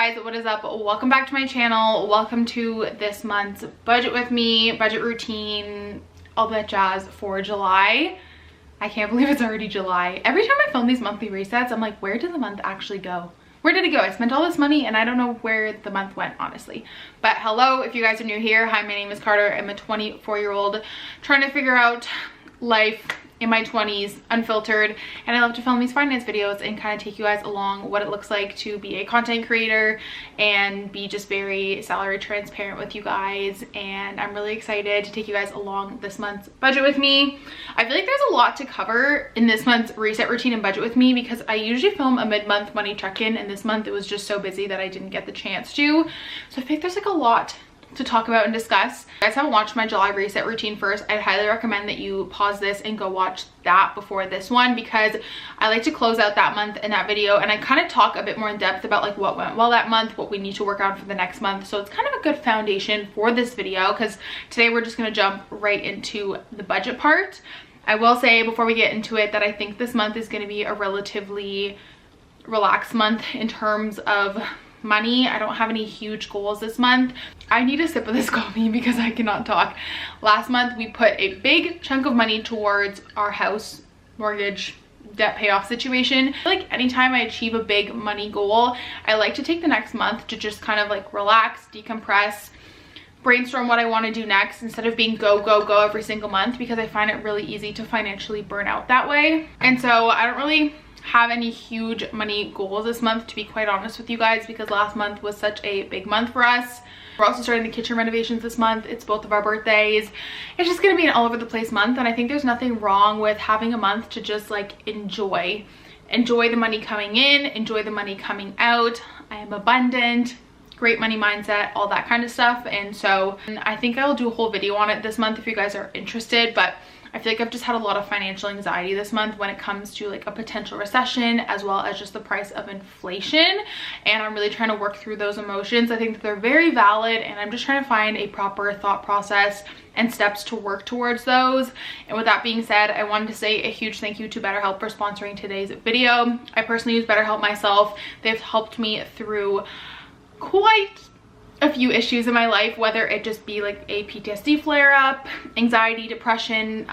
guys, what is up? Welcome back to my channel. Welcome to this month's budget with me, budget routine, all that jazz for July. I can't believe it's already July. Every time I film these monthly resets, I'm like, where did the month actually go? Where did it go? I spent all this money and I don't know where the month went, honestly. But hello, if you guys are new here, hi, my name is Carter. I'm a 24-year-old trying to figure out life in my 20s, unfiltered, and I love to film these finance videos and kind of take you guys along what it looks like to be a content creator and be just very salary transparent with you guys. And I'm really excited to take you guys along this month's budget with me. I feel like there's a lot to cover in this month's reset routine and budget with me because I usually film a mid-month money check-in, and this month it was just so busy that I didn't get the chance to. So I think there's like a lot to talk about and discuss. If you guys haven't watched my July reset routine first, I'd highly recommend that you pause this and go watch that before this one, because I like to close out that month in that video and I kind of talk a bit more in depth about like what went well that month, what we need to work on for the next month. So it's kind of a good foundation for this video, because today we're just going to jump right into the budget part. I will say before we get into it that I think this month is going to be a relatively relaxed month in terms of money. I don't have any huge goals this month. I need a sip of this coffee because I cannot talk. Last month we put a big chunk of money towards our house mortgage debt payoff situation. Like anytime I achieve a big money goal, I like to take the next month to just kind of like relax, decompress, brainstorm what I want to do next instead of being go every single month, because I find it really easy to financially burn out that way. And so I don't really have any huge money goals this month, to be quite honest with you guys, because last month was such a big month for us. We're also starting the kitchen renovations this month. It's both of our birthdays. It's just gonna be an all over the place month, and I think there's nothing wrong with having a month to just like enjoy the money coming in, enjoy the money coming out. I am abundant, great money mindset, all that kind of stuff. And so I think I'll do a whole video on it this month if you guys are interested. But I feel like I've just had a lot of financial anxiety this month when it comes to like a potential recession, as well as just the price of inflation. And I'm really trying to work through those emotions. I think that they're very valid, and I'm just trying to find a proper thought process and steps to work towards those. And with that being said, I wanted to say a huge thank you to BetterHelp for sponsoring today's video. I personally use BetterHelp myself. They've helped me through quite a few issues in my life, whether it just be like a PTSD flare-up, anxiety, depression,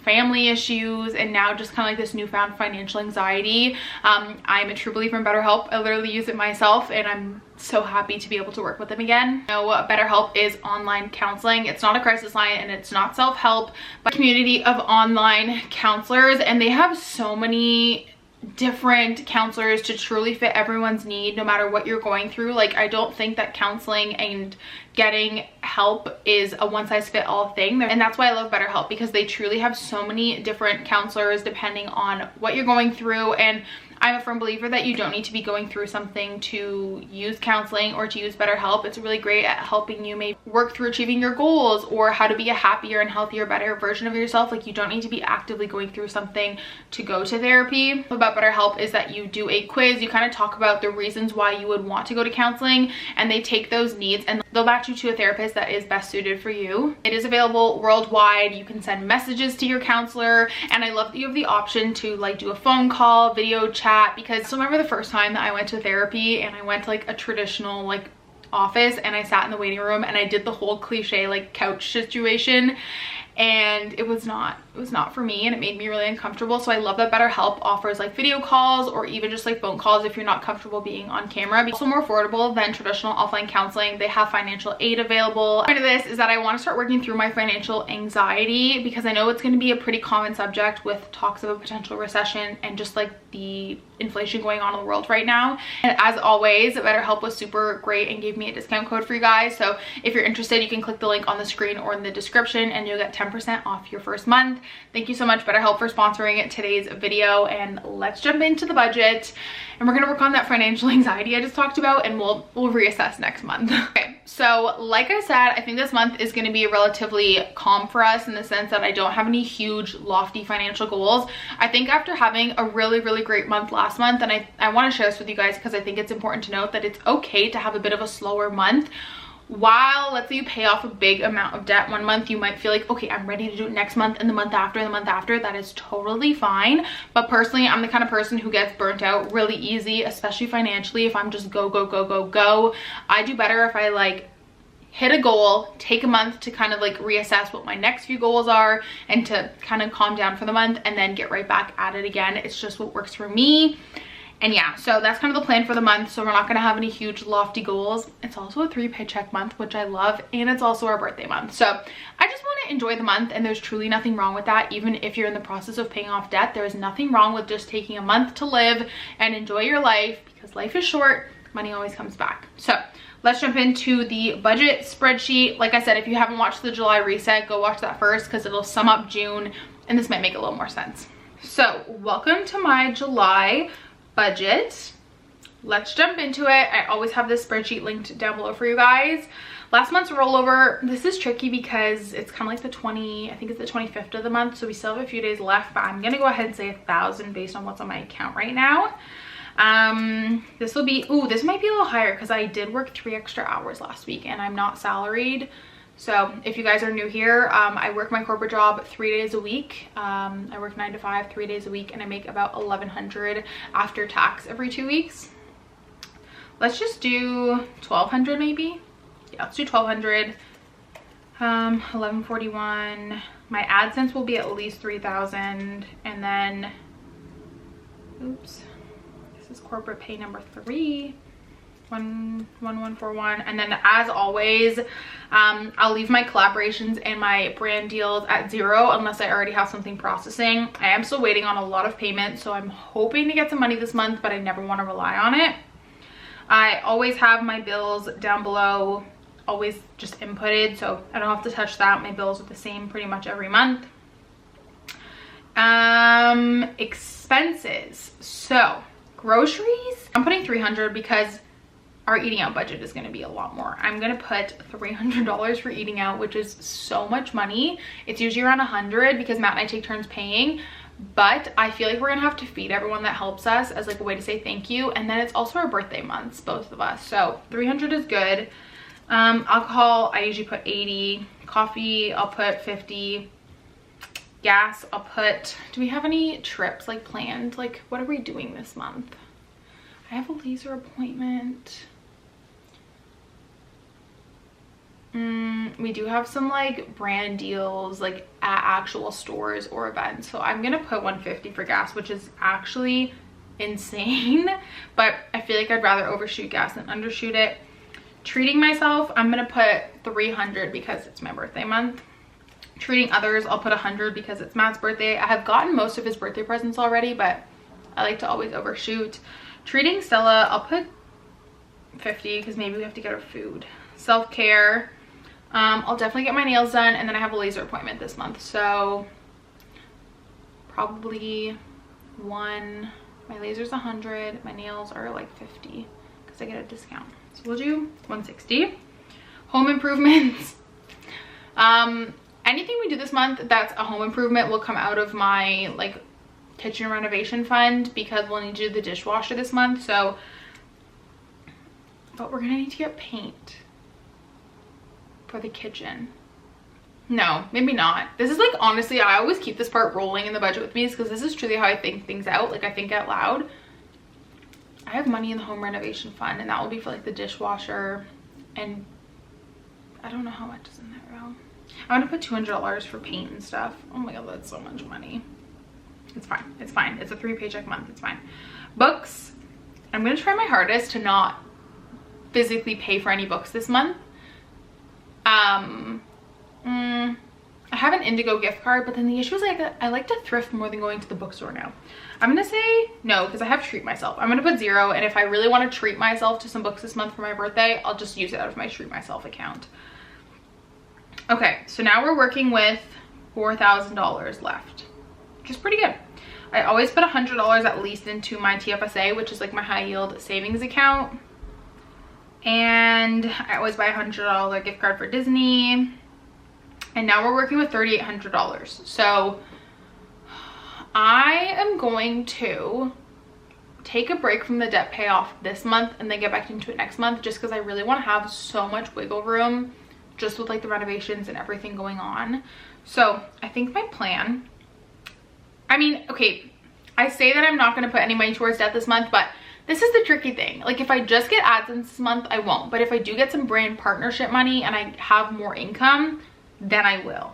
family issues, and now just kind of like this newfound financial anxiety. I'm a true believer in BetterHelp. I literally use it myself, and I'm so happy to be able to work with them again. You know, BetterHelp is online counseling. It's not a crisis line and it's not self-help, but a community of online counselors, and they have so many different counselors to truly fit everyone's need, no matter what you're going through. Like, I don't think that counseling and getting help is a one-size-fit-all thing, and that's why I love BetterHelp, because they truly have so many different counselors depending on what you're going through. And I'm a firm believer that you don't need to be going through something to use counseling or to use BetterHelp. It's really great at helping you maybe work through achieving your goals or how to be a happier and healthier, better version of yourself. Like, you don't need to be actively going through something to go to therapy. What about BetterHelp is that you do a quiz. You kind of talk about the reasons why you would want to go to counseling, and they take those needs and they'll match you to a therapist that is best suited for you. It is available worldwide. You can send messages to your counselor, and I love that you have the option to like do a phone call, video chat, because I remember the first time that I went to therapy and I went to like a traditional like office, and I sat in the waiting room and I did the whole cliche like couch situation, and it was not for me, and it made me really uncomfortable. So I love that BetterHelp offers like video calls or even just like phone calls if you're not comfortable being on camera. It's also more affordable than traditional offline counseling. They have financial aid available. Part of this is that I want to start working through my financial anxiety, because I know it's going to be a pretty common subject with talks of a potential recession and just like the inflation going on in the world right now. And as always, BetterHelp was super great and gave me a discount code for you guys. So if you're interested, you can click the link on the screen or in the description and you'll get 10% off your first month. Thank you so much, BetterHelp, for sponsoring today's video, and let's jump into the budget. And we're gonna work on that financial anxiety I just talked about, and we'll reassess next month. Okay, so like I said, I think this month is gonna be relatively calm for us in the sense that I don't have any huge lofty financial goals. I think after having a really great month last month, and I want to share this with you guys because I think it's important to note that it's okay to have a bit of a slower month while let's say you pay off a big amount of debt one month, you might feel like, okay, I'm ready to do it next month and the month after and the month after. That is totally fine. But personally, I'm the kind of person who gets burnt out really easy, especially financially. If I'm just go, go, go, go, go, I do better if I like hit a goal, take a month to kind of like reassess what my next few goals are and to kind of calm down for the month and then get right back at it again. It's just what works for me. And yeah, so that's kind of the plan for the month. So we're not going to have any huge lofty goals. It's also a 3 paycheck month, which I love. And it's also our birthday month. So I just want to enjoy the month, and there's truly nothing wrong with that. Even if you're in the process of paying off debt, there is nothing wrong with just taking a month to live and enjoy your life, because life is short. Money always comes back. So let's jump into the budget spreadsheet. Like I said, if you haven't watched the July reset, go watch that first because it'll sum up June and this might make a little more sense. So welcome to my July budget. Let's jump into it. I always have this spreadsheet linked down below for you guys. Last month's rollover, this is tricky because it's kind of like I think it's the 25th of the month, so we still have a few days left, but I'm gonna go ahead and say 1,000 based on what's on my account right now. This will be, this might be a little higher because I did work 3 extra hours last week and I'm not salaried. So if you guys are new here, I work my corporate job 3 days a week. I work 9 to 5, 3 days a week, and I make about $1,100 after tax every 2 weeks. Let's just do $1,200 maybe. Yeah, let's do $1,200. 1141. My AdSense will be at least 3,000, and then, oops, this is corporate pay number 3. 11141. And then as always, I'll leave my collaborations and my brand deals at 0 unless I already have something processing. I am still waiting on a lot of payments, so I'm hoping to get some money this month, but I never want to rely on it. I always have my bills down below, always just inputted, so I don't have to touch that. My bills are the same pretty much every month. Expenses. So groceries, I'm putting 300 because our eating out budget is going to be a lot more. I'm going to put $300 for eating out, which is so much money. It's usually around 100 because Matt and I take turns paying, but I feel like we're going to have to feed everyone that helps us as like a way to say thank you. And then it's also our birthday months, both of us. So 300 is good. Alcohol, I usually put 80. Coffee, I'll put 50. Gas, I'll put, do we have any trips like planned? Like what are we doing this month? I have a laser appointment. We do have some like brand deals like at actual stores or events, so I'm gonna put 150 for gas, which is actually insane, but I feel like I'd rather overshoot gas than undershoot it. Treating myself, I'm gonna put 300 because it's my birthday month. Treating others, I'll put 100 because it's Matt's birthday. I have gotten most of his birthday presents already, but I like to always overshoot. Treating Stella, I'll put 50 because maybe we have to get her food. Self-care, I'll definitely get my nails done, and then I have a laser appointment this month, so probably my laser's 100, my nails are like 50 because I get a discount, so we'll do 160. Home improvements, anything we do this month that's a home improvement will come out of my like kitchen renovation fund because we'll need to do the dishwasher this month. So, but we're gonna need to get paint for the kitchen. No, maybe not. This is like, honestly, I always keep this part rolling in the budget with me because this is truly how I think things out. Like I think out loud. I have money in the home renovation fund, and that will be for like the dishwasher, and I don't know how much is in there though. I'm gonna put $200 for paint and stuff. Oh my god, that's so much money. It's fine. It's fine. It's a 3 paycheck month. It's fine. Books. I'm going to try my hardest to not physically pay for any books this month. I have an Indigo gift card, but then the issue is I like to thrift more than going to the bookstore now. I'm going to say no because I have to treat myself. I'm going to put 0, and if I really want to treat myself to some books this month for my birthday, I'll just use it out of my treat myself account. Okay, so now we're working with $4,000 left, which is pretty good. I always put $100 at least into my TFSA, which is like my high yield savings account. And I always buy a $100 gift card for Disney. And now we're working with $3,800. So I am going to take a break from the debt payoff this month and then get back into it next month, just because I really want to have so much wiggle room just with like the renovations and everything going on. So I think my plan, I mean, okay, I say that I'm not going to put any money towards debt this month, but this is the tricky thing. Like if I just get AdSense this month, I won't. But if I do get some brand partnership money and I have more income, then I will.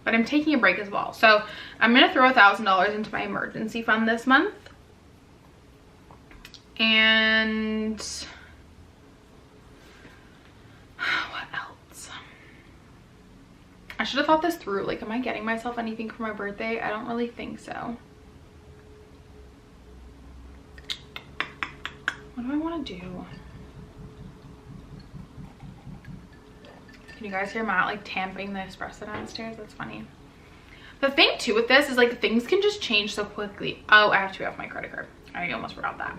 But I'm taking a break as well. So I'm going to throw $1,000 into my emergency fund this month. And what else? I should have thought this through. Like, am I getting myself anything for my birthday? I don't really think so. What do I want to do? Can you guys hear Matt like tamping the espresso downstairs? That's funny. The thing too with this is like things can just change so quickly. Oh, I have to pay off my credit card. I almost forgot that.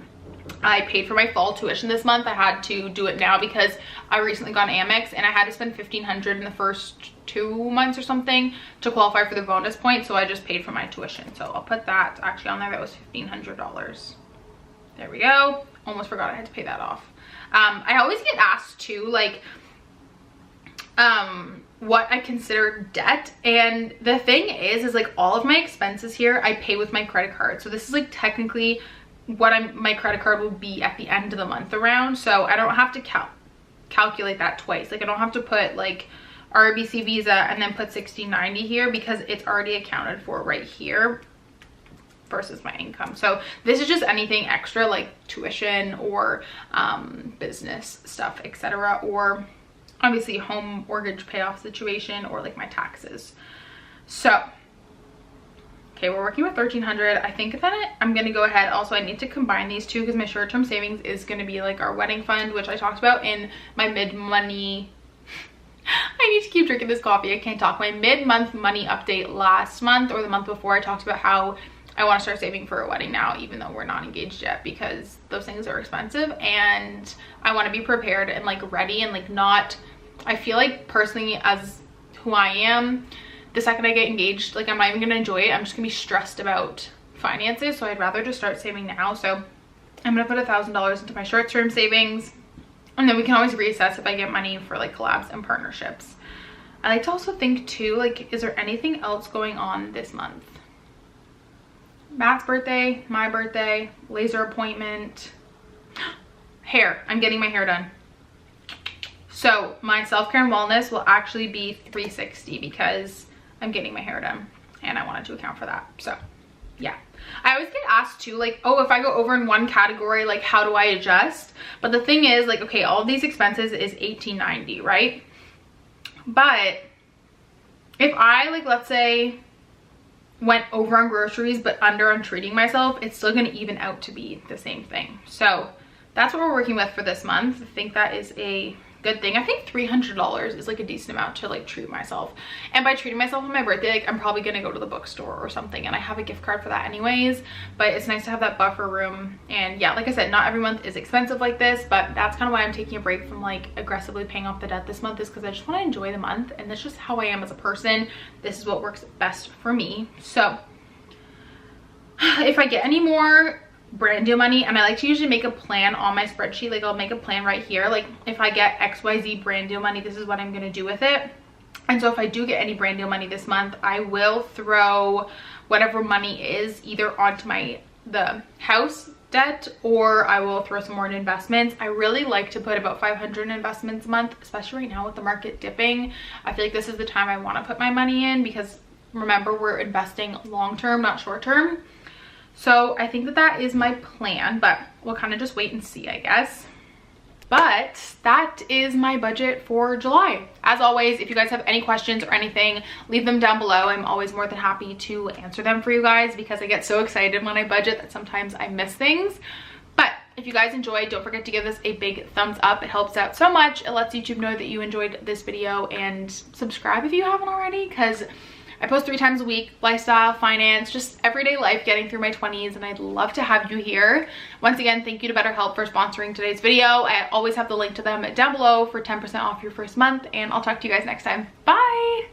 I paid for my fall tuition this month. I had to do it now because I recently got an Amex and I had to spend $1,500 in the first 2 months or something to qualify for the bonus point. So I just paid for my tuition. So I'll put that actually on there. That was $1,500. There we go. Almost forgot I had to pay that off. I always get asked too, like, what I consider debt. And the thing is like all of my expenses here, I pay with my credit card. So this is like technically what my credit card will be at the end of the month around. So I don't have to calculate that twice. Like I don't have to put like RBC Visa and then put 60/90 here because it's already accounted for right here versus my income. So this is just anything extra like tuition or business stuff, etc., or obviously home mortgage payoff situation, or like my taxes. So okay, we're working with $1,300. I think that I'm gonna go ahead. Also, I need to combine these two because my short-term savings is gonna be like our wedding fund, which I talked about in my mid-money I need to keep drinking this coffee. I can't talk. My mid-month money update last month or the month before, I talked about how I want to start saving for a wedding now, even though we're not engaged yet, because those things are expensive and I want to be prepared and like ready and like not, I feel like personally as who I am, the second I get engaged, like I'm not even going to enjoy it. I'm just gonna be stressed about finances. So I'd rather just start saving now. So I'm going to put $1,000 into my short-term savings, and then we can always reassess if I get money for like collabs and partnerships. I like to also think too, like, is there anything else going on this month? Matt's birthday, my birthday, laser appointment, hair. I'm getting my hair done. So my self-care and wellness will actually be $360 because I'm getting my hair done and I wanted to account for that. So yeah, I always get asked too, like, oh, if I go over in one category, like how do I adjust? But the thing is, like, okay, all of these expenses is $1,890, right? But if I, like, let's say went over on groceries but under on treating myself, it's still going to even out to be the same thing. So that's what we're working with for this month. I think that is a good thing. I think $300 is like a decent amount to like treat myself. And by treating myself on my birthday, like I'm probably gonna go to the bookstore or something, and I have a gift card for that anyways, but it's nice to have that buffer room. And yeah, like I said, not every month is expensive like this, but that's kind of why I'm taking a break from like aggressively paying off the debt this month, is because I just want to enjoy the month, and that's just how I am as a person. This is what works best for me. So if I get any more brand deal money, and I like to usually make a plan on my spreadsheet, like I'll make a plan right here, like if I get XYZ brand deal money, this is what I'm going to do with it. And so if I do get any brand deal money this month, I will throw whatever money is either onto the house debt, or I will throw some more in investments. I really like to put about 500 in investments a month, especially right now with the market dipping. I feel like this is the time I want to put my money in, because remember, we're investing long term, not short term. So I think that that is my plan, but we'll kind of just wait and see, I guess. But that is my budget for July. As always, if you guys have any questions or anything, leave them down below. I'm always more than happy to answer them for you guys, because I get so excited when I budget that sometimes I miss things. But if you guys enjoyed, don't forget to give this a big thumbs up. It helps out so much. It lets YouTube know that you enjoyed this video, and subscribe if you haven't already, because I post 3 times a week: lifestyle, finance, just everyday life, getting through my 20s, and I'd love to have you here. Once again, thank you to BetterHelp for sponsoring today's video. I always have the link to them down below for 10% off your first month, and I'll talk to you guys next time. Bye!